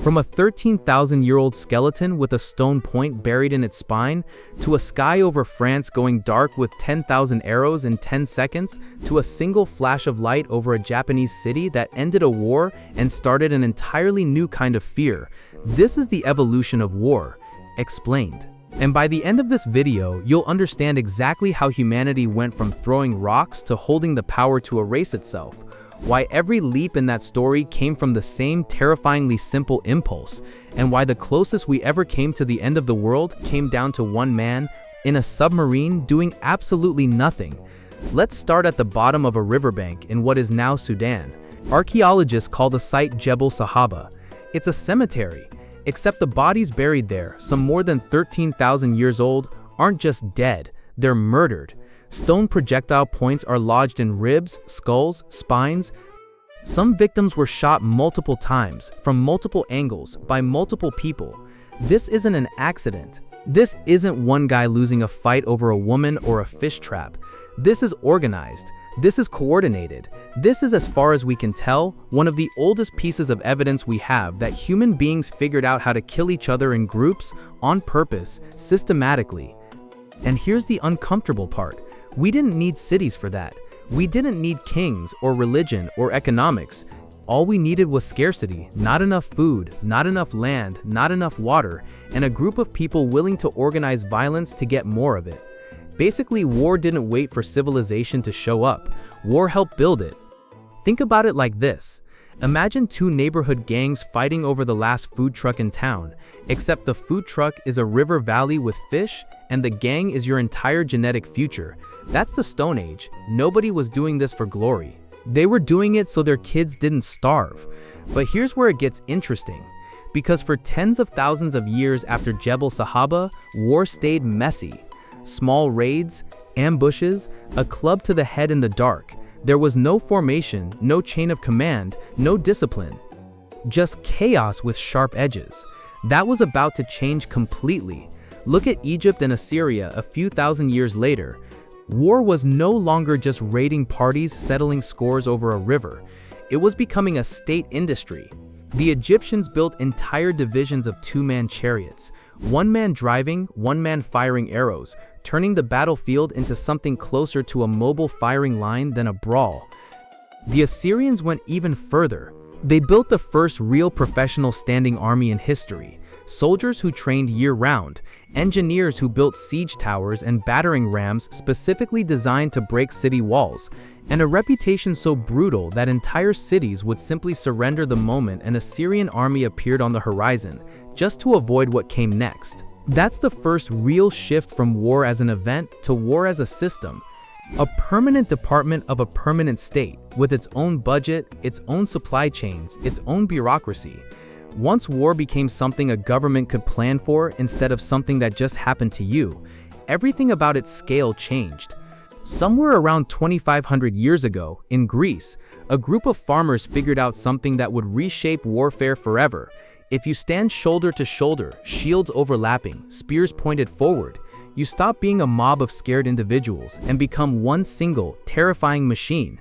From a 13,000-year-old skeleton with a stone point buried in its spine, to a sky over France going dark with 10,000 arrows in 10 seconds, to a single flash of light over a Japanese city that ended a war and started an entirely new kind of fear. This is the evolution of war, explained. And by the end of this video, you'll understand exactly how humanity went from throwing rocks to holding the power to erase itself. Why every leap in that story came from the same terrifyingly simple impulse, and why the closest we ever came to the end of the world came down to one man in a submarine doing absolutely nothing. Let's start at the bottom of a riverbank in what is now Sudan. Archaeologists call the site Jebel Sahaba. It's a cemetery, except the bodies buried there, some more than 13,000 years old, aren't just dead, they're murdered. Stone projectile points are lodged in ribs, skulls, spines. Some victims were shot multiple times, from multiple angles, by multiple people. This isn't an accident. This isn't one guy losing a fight over a woman or a fish trap. This is organized. This is coordinated. This is, as far as we can tell, one of the oldest pieces of evidence we have that human beings figured out how to kill each other in groups, on purpose, systematically. And here's the uncomfortable part. We didn't need cities for that. We didn't need kings or religion or economics. All we needed was scarcity, not enough food, not enough land, not enough water, and a group of people willing to organize violence to get more of it. Basically, war didn't wait for civilization to show up. War helped build it. Think about it like this. Imagine two neighborhood gangs fighting over the last food truck in town, except the food truck is a river valley with fish, and the gang is your entire genetic future. That's the Stone Age. Nobody was doing this for glory. They were doing it so their kids didn't starve. But here's where it gets interesting. Because for tens of thousands of years after Jebel Sahaba, war stayed messy. Small raids, ambushes, a club to the head in the dark. There was no formation, no chain of command, no discipline. Just chaos with sharp edges. That was about to change completely. Look at Egypt and Assyria a few thousand years later. War was no longer just raiding parties settling scores over a river. It was becoming a state industry. The Egyptians built entire divisions of two-man chariots, one man driving, one man firing arrows, turning the battlefield into something closer to a mobile firing line than a brawl. The Assyrians went even further. They built the first real professional standing army in history. Soldiers who trained year-round, engineers who built siege towers and battering rams specifically designed to break city walls, and a reputation so brutal that entire cities would simply surrender the moment an Assyrian army appeared on the horizon, just to avoid what came next. That's the first real shift from war as an event to war as a system. A permanent department of a permanent state, with its own budget, its own supply chains, its own bureaucracy. Once war became something a government could plan for instead of something that just happened to you, everything about its scale changed. Somewhere around 2,500 years ago, in Greece, a group of farmers figured out something that would reshape warfare forever. If you stand shoulder to shoulder, shields overlapping, spears pointed forward, you stop being a mob of scared individuals and become one single, terrifying machine.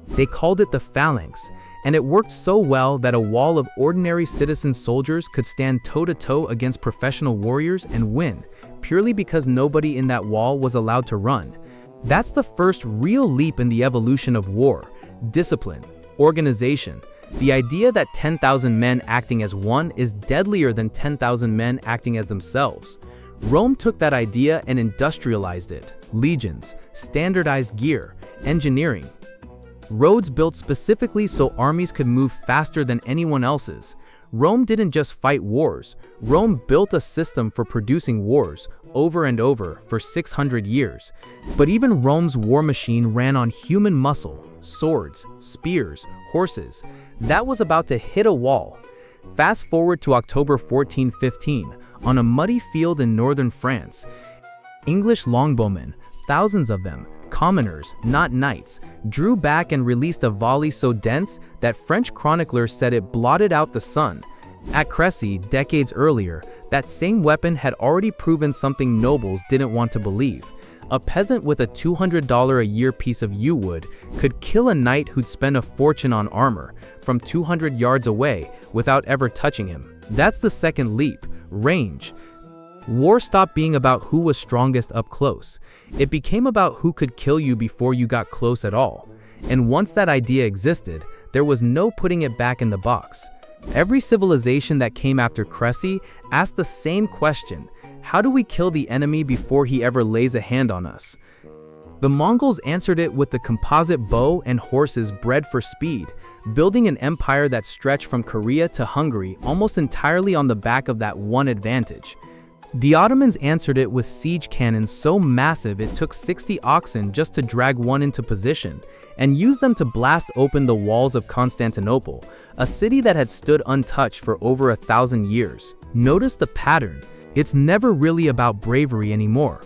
They called it the phalanx. And it worked so well that a wall of ordinary citizen soldiers could stand toe-to-toe against professional warriors and win, purely because nobody in that wall was allowed to run. That's the first real leap in the evolution of war. Discipline, organization. The idea that 10,000 men acting as one is deadlier than 10,000 men acting as themselves. Rome took that idea and industrialized it. Legions, standardized gear, engineering. Roads built specifically so armies could move faster than anyone else's. Rome didn't just fight wars. Rome built a system for producing wars over and over for 600 years. But even Rome's war machine ran on human muscle, swords, spears, horses. That was about to hit a wall. Fast forward to October 1415, on a muddy field in northern France. English longbowmen, thousands of them, commoners, not knights, drew back and released a volley so dense that French chroniclers said it blotted out the sun. At Crécy, decades earlier, that same weapon had already proven something nobles didn't want to believe. A peasant with a $200 a year piece of yew wood could kill a knight who'd spend a fortune on armor from 200 yards away without ever touching him. That's the second leap: range. War stopped being about who was strongest up close. It became about who could kill you before you got close at all. And once that idea existed, there was no putting it back in the box. Every civilization that came after Cressy asked the same question: how do we kill the enemy before he ever lays a hand on us? The Mongols answered it with the composite bow and horses bred for speed, building an empire that stretched from Korea to Hungary almost entirely on the back of that one advantage. The Ottomans answered it with siege cannons so massive it took 60 oxen just to drag one into position, and used them to blast open the walls of Constantinople, a city that had stood untouched for over 1,000 years. Notice the pattern. It's never really about bravery anymore.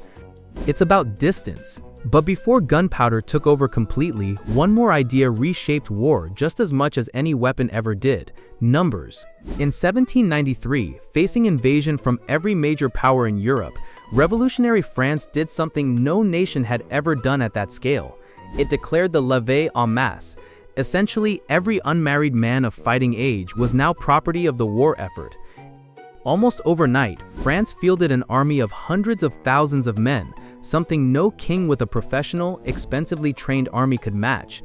It's about distance. But before gunpowder took over completely, one more idea reshaped war just as much as any weapon ever did: numbers. In 1793, facing invasion from every major power in Europe, revolutionary France did something no nation had ever done at that scale. It declared the levée en masse. Essentially, every unmarried man of fighting age was now property of the war effort. Almost overnight, France fielded an army of hundreds of thousands of men, something no king with a professional, expensively trained army could match.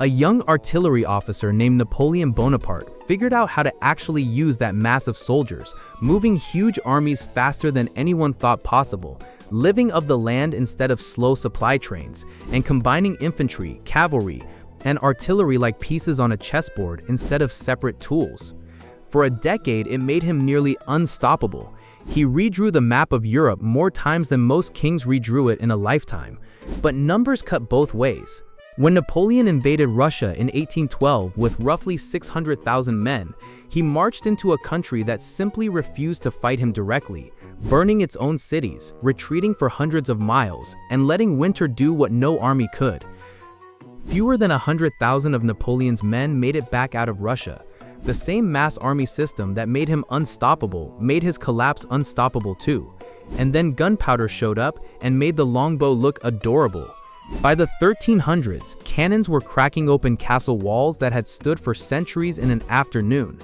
A young artillery officer named Napoleon Bonaparte figured out how to actually use that mass of soldiers, moving huge armies faster than anyone thought possible, living of the land instead of slow supply trains, and combining infantry, cavalry, and artillery like pieces on a chessboard instead of separate tools. For a decade, it made him nearly unstoppable. He redrew the map of Europe more times than most kings redrew it in a lifetime. But numbers cut both ways. When Napoleon invaded Russia in 1812 with roughly 600,000 men, he marched into a country that simply refused to fight him directly, burning its own cities, retreating for hundreds of miles, and letting winter do what no army could. Fewer than 100,000 of Napoleon's men made it back out of Russia. The same mass army system that made him unstoppable made his collapse unstoppable too. And then gunpowder showed up and made the longbow look adorable. By the 1300s, cannons were cracking open castle walls that had stood for centuries in an afternoon.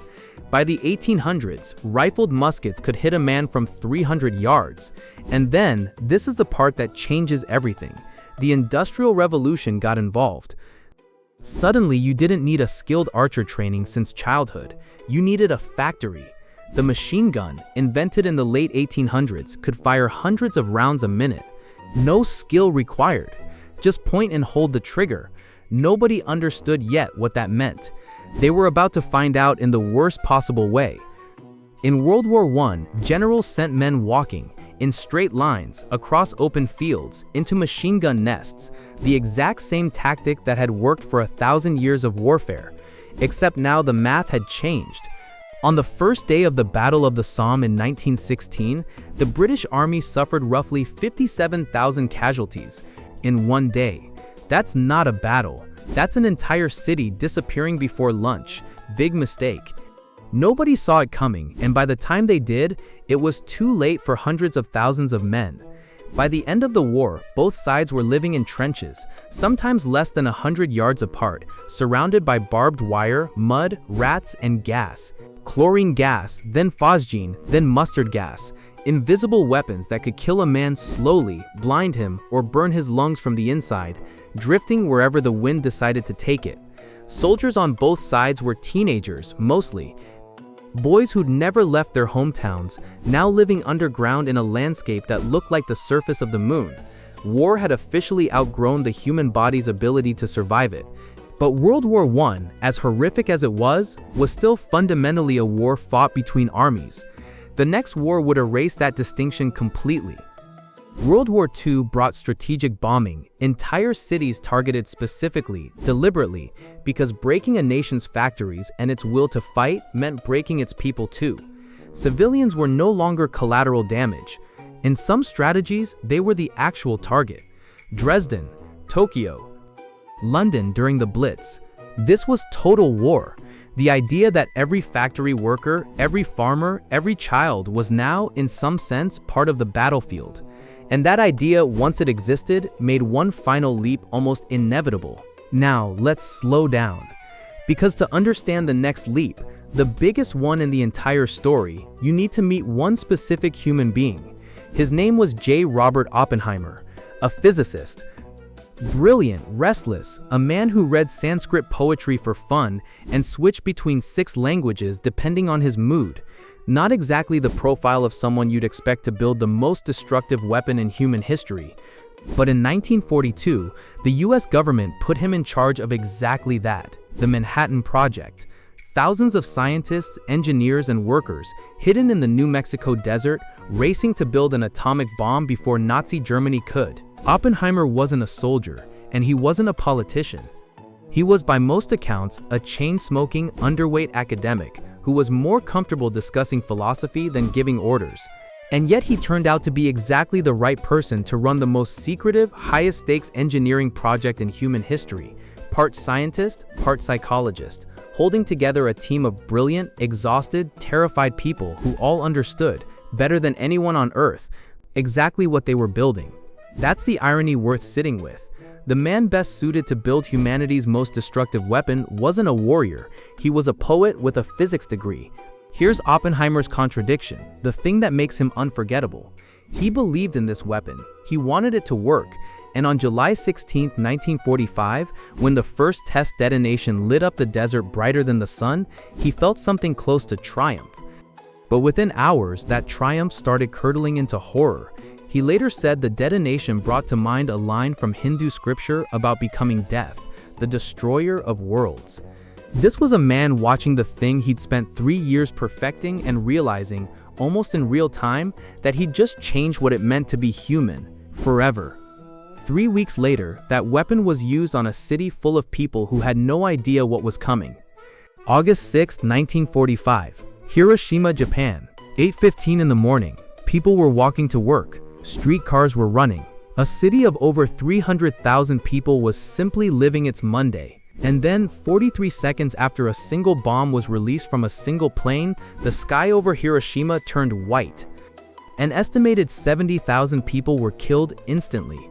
By the 1800s, rifled muskets could hit a man from 300 yards. And then, this is the part that changes everything. The Industrial Revolution got involved. Suddenly, you didn't need a skilled archer training since childhood. You needed a factory. The machine gun, invented in the late 1800s, could fire hundreds of rounds a minute. No skill required. Just point and hold the trigger. Nobody understood yet what that meant. They were about to find out in the worst possible way. In World War I, generals sent men walking, in straight lines, across open fields, into machine gun nests, the exact same tactic that had worked for 1,000 years of warfare. Except now the math had changed. On the first day of the Battle of the Somme in 1916, the British Army suffered roughly 57,000 casualties in one day. That's not a battle. That's an entire city disappearing before lunch. Big mistake. Nobody saw it coming, and by the time they did, it was too late for hundreds of thousands of men. By the end of the war, both sides were living in trenches, sometimes less than 100 yards apart, surrounded by barbed wire, mud, rats, and gas. Chlorine gas, then phosgene, then mustard gas. Invisible weapons that could kill a man slowly, blind him, or burn his lungs from the inside, drifting wherever the wind decided to take it. Soldiers on both sides were teenagers, mostly. Boys who'd never left their hometowns, now living underground in a landscape that looked like the surface of the moon. War had officially outgrown the human body's ability to survive it. But World War I, as horrific as it was still fundamentally a war fought between armies. The next war would erase that distinction completely. World War II brought strategic bombing, entire cities targeted specifically, deliberately, because breaking a nation's factories and its will to fight meant breaking its people too. Civilians were no longer collateral damage. In some strategies, they were the actual target. Dresden, Tokyo, London during the Blitz. This was total war. The idea that every factory worker, every farmer, every child was now, in some sense, part of the battlefield. And that idea, once it existed, made one final leap almost inevitable. Now, let's slow down. Because to understand the next leap, the biggest one in the entire story, you need to meet one specific human being. His name was J. Robert Oppenheimer, a physicist. Brilliant, restless, a man who read Sanskrit poetry for fun and switched between 6 languages depending on his mood. Not exactly the profile of someone you'd expect to build the most destructive weapon in human history. But in 1942, the US government put him in charge of exactly that, the Manhattan Project. Thousands of scientists, engineers, and workers, hidden in the New Mexico desert, racing to build an atomic bomb before Nazi Germany could. Oppenheimer wasn't a soldier, and he wasn't a politician. He was, by most accounts, a chain-smoking, underweight academic who was more comfortable discussing philosophy than giving orders. And yet he turned out to be exactly the right person to run the most secretive, highest-stakes engineering project in human history. Part scientist, part psychologist, holding together a team of brilliant, exhausted, terrified people who all understood, better than anyone on Earth, exactly what they were building. That's the irony worth sitting with. The man best suited to build humanity's most destructive weapon wasn't a warrior, he was a poet with a physics degree. Here's Oppenheimer's contradiction, the thing that makes him unforgettable. He believed in this weapon, he wanted it to work, and on July 16, 1945, when the first test detonation lit up the desert brighter than the sun, he felt something close to triumph. But within hours, that triumph started curdling into horror. He later said the detonation brought to mind a line from Hindu scripture about becoming death, the destroyer of worlds. This was a man watching the thing he'd spent 3 years perfecting and realizing, almost in real time, that he'd just changed what it meant to be human, forever. 3 weeks later, that weapon was used on a city full of people who had no idea what was coming. August 6, 1945, Hiroshima, Japan. 8:15 in the morning. People were walking to work. Streetcars were running. A city of over 300,000 people was simply living its Monday. And then, 43 seconds after a single bomb was released from a single plane, the sky over Hiroshima turned white. An estimated 70,000 people were killed instantly.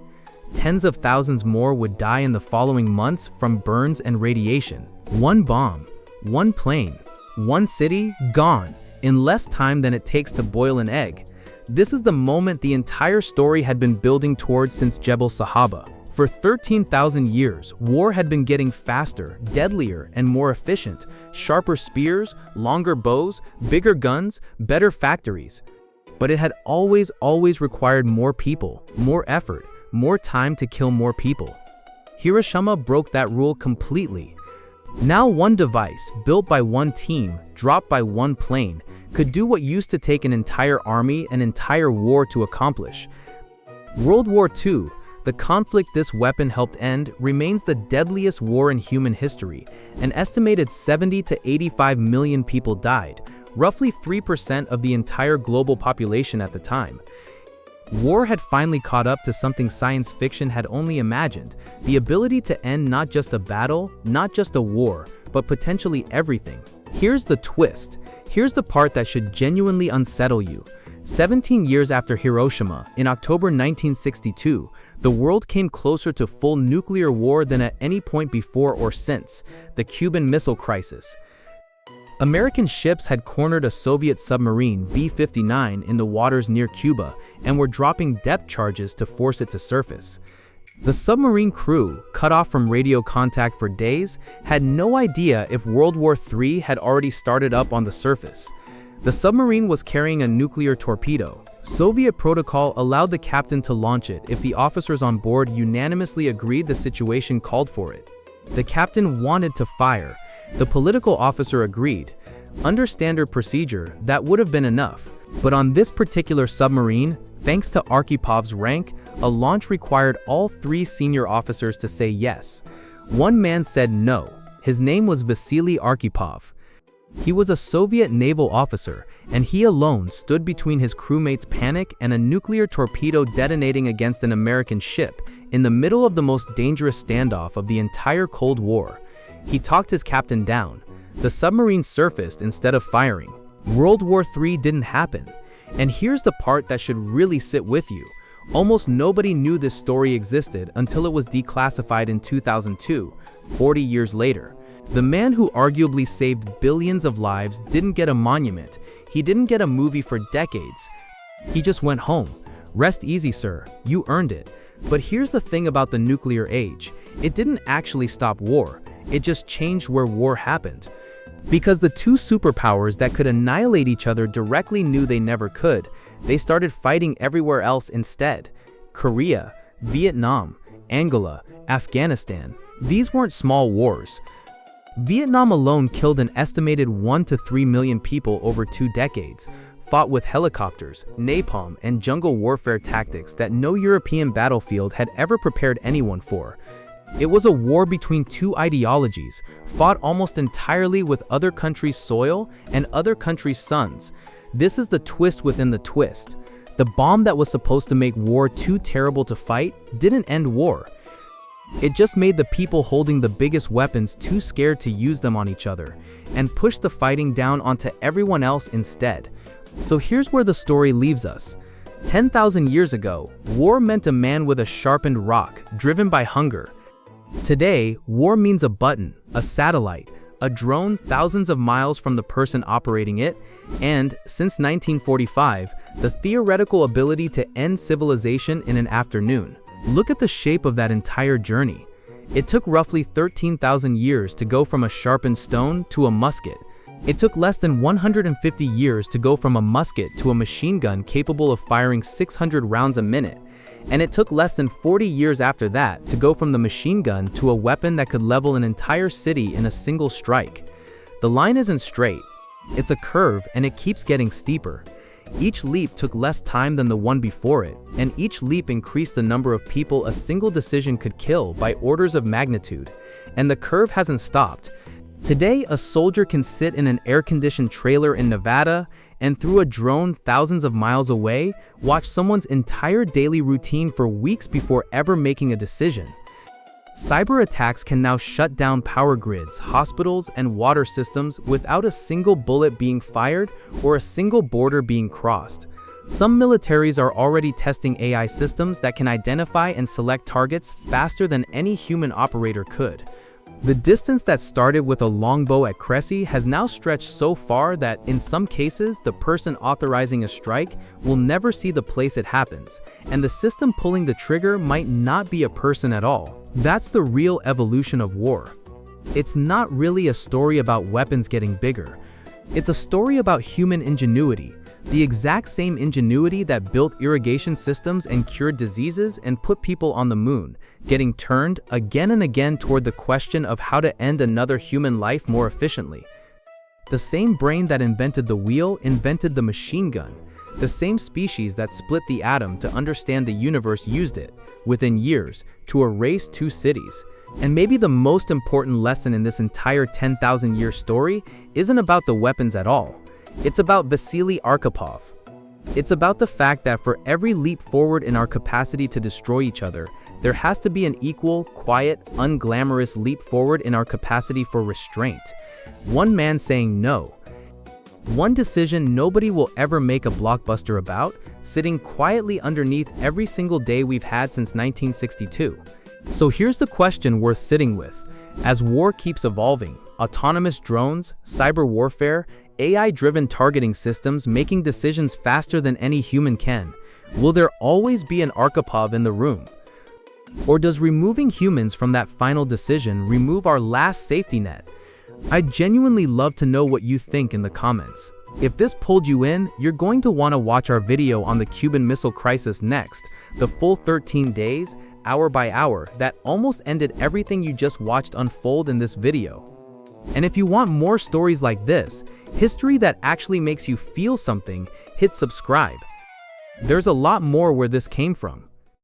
Tens of thousands more would die in the following months from burns and radiation. One bomb, one plane, one city, gone, in less time than it takes to boil an egg. This is the moment the entire story had been building towards since Jebel Sahaba. For 13,000 years, war had been getting faster, deadlier, and more efficient. Sharper spears, longer bows, bigger guns, better factories. But it had always required more people, more effort, more time to kill more people. Hiroshima broke that rule completely. Now one device, built by one team, dropped by one plane, could do what used to take an entire army, an entire war to accomplish. World War II, the conflict this weapon helped end, remains the deadliest war in human history. An estimated 70 to 85 million people died, roughly 3% of the entire global population at the time. War had finally caught up to something science fiction had only imagined, the ability to end not just a battle, not just a war, but potentially everything. Here's the twist. Here's the part that should genuinely unsettle you. 17 years after Hiroshima, in October 1962, the world came closer to full nuclear war than at any point before or since, the Cuban Missile Crisis. American ships had cornered a Soviet submarine, B-59, in the waters near Cuba and were dropping depth charges to force it to surface. The submarine crew, cut off from radio contact for days, had no idea if World War III had already started up on the surface. The submarine was carrying a nuclear torpedo. Soviet protocol allowed the captain to launch it if the officers on board unanimously agreed the situation called for it. The captain wanted to fire. The political officer agreed. Under standard procedure, that would have been enough. But on this particular submarine, thanks to Archipov's rank, a launch required all 3 senior officers to say yes. One man said no. His name was Vasily Archipov. He was a Soviet naval officer, and he alone stood between his crewmates' panic and a nuclear torpedo detonating against an American ship in the middle of the most dangerous standoff of the entire Cold War. He talked his captain down. The submarine surfaced instead of firing. World War III didn't happen. And here's the part that should really sit with you. Almost nobody knew this story existed until it was declassified in 2002, 40 years later. The man who arguably saved billions of lives didn't get a monument. He didn't get a movie for decades. He just went home. Rest easy, sir. You earned it. But here's the thing about the nuclear age. It didn't actually stop war. It just changed where war happened. Because the two superpowers that could annihilate each other directly knew they never could, they started fighting everywhere else instead. Korea, Vietnam, Angola, Afghanistan. These weren't small wars. Vietnam alone killed an estimated 1 to 3 million people over 2 decades, fought with helicopters, napalm, and jungle warfare tactics that no European battlefield had ever prepared anyone for. It was a war between two ideologies, fought almost entirely with other countries' soil and other countries' sons. This is the twist within the twist. The bomb that was supposed to make war too terrible to fight didn't end war. It just made the people holding the biggest weapons too scared to use them on each other, and pushed the fighting down onto everyone else instead. So here's where the story leaves us. 10,000 years ago, war meant a man with a sharpened rock, driven by hunger. Today, war means a button, a satellite, a drone thousands of miles from the person operating it, and, since 1945, the theoretical ability to end civilization in an afternoon. Look at the shape of that entire journey. It took roughly 13,000 years to go from a sharpened stone to a musket. It took less than 150 years to go from a musket to a machine gun capable of firing 600 rounds a minute. And it took less than 40 years after that to go from the machine gun to a weapon that could level an entire city in a single strike. The line isn't straight. It's a curve, and it keeps getting steeper. Each leap took less time than the one before it, and each leap increased the number of people a single decision could kill by orders of magnitude. And the curve hasn't stopped. Today, a soldier can sit in an air-conditioned trailer in Nevada and, through a drone thousands of miles away, watch someone's entire daily routine for weeks before ever making a decision. Cyber attacks can now shut down power grids, hospitals, and water systems without a single bullet being fired or a single border being crossed. Some militaries are already testing AI systems that can identify and select targets faster than any human operator could. The distance that started with a longbow at Cressy has now stretched so far that, in some cases, the person authorizing a strike will never see the place it happens, and the system pulling the trigger might not be a person at all. That's the real evolution of war. It's not really a story about weapons getting bigger. It's a story about human ingenuity, the exact same ingenuity that built irrigation systems and cured diseases and put people on the moon, getting turned again and again toward the question of how to end another human life more efficiently. The same brain that invented the wheel invented the machine gun. The same species that split the atom to understand the universe used it, within years, to erase 2 cities. And maybe the most important lesson in this entire 10,000-year story isn't about the weapons at all. It's about Vasily Arkhipov. It's about the fact that for every leap forward in our capacity to destroy each other, there has to be an equal, quiet, unglamorous leap forward in our capacity for restraint. One man saying no. One decision nobody will ever make a blockbuster about, sitting quietly underneath every single day we've had since 1962. So here's the question worth sitting with. As war keeps evolving, autonomous drones, cyber warfare, AI-driven targeting systems making decisions faster than any human can, will there always be an Arkhipov in the room? Or does removing humans from that final decision remove our last safety net? I'd genuinely love to know what you think in the comments. If this pulled you in, you're going to want to watch our video on the Cuban Missile Crisis next, the full 13 days, hour by hour, that almost ended everything you just watched unfold in this video. And if you want more stories like this, history that actually makes you feel something, hit subscribe. There's a lot more where this came from.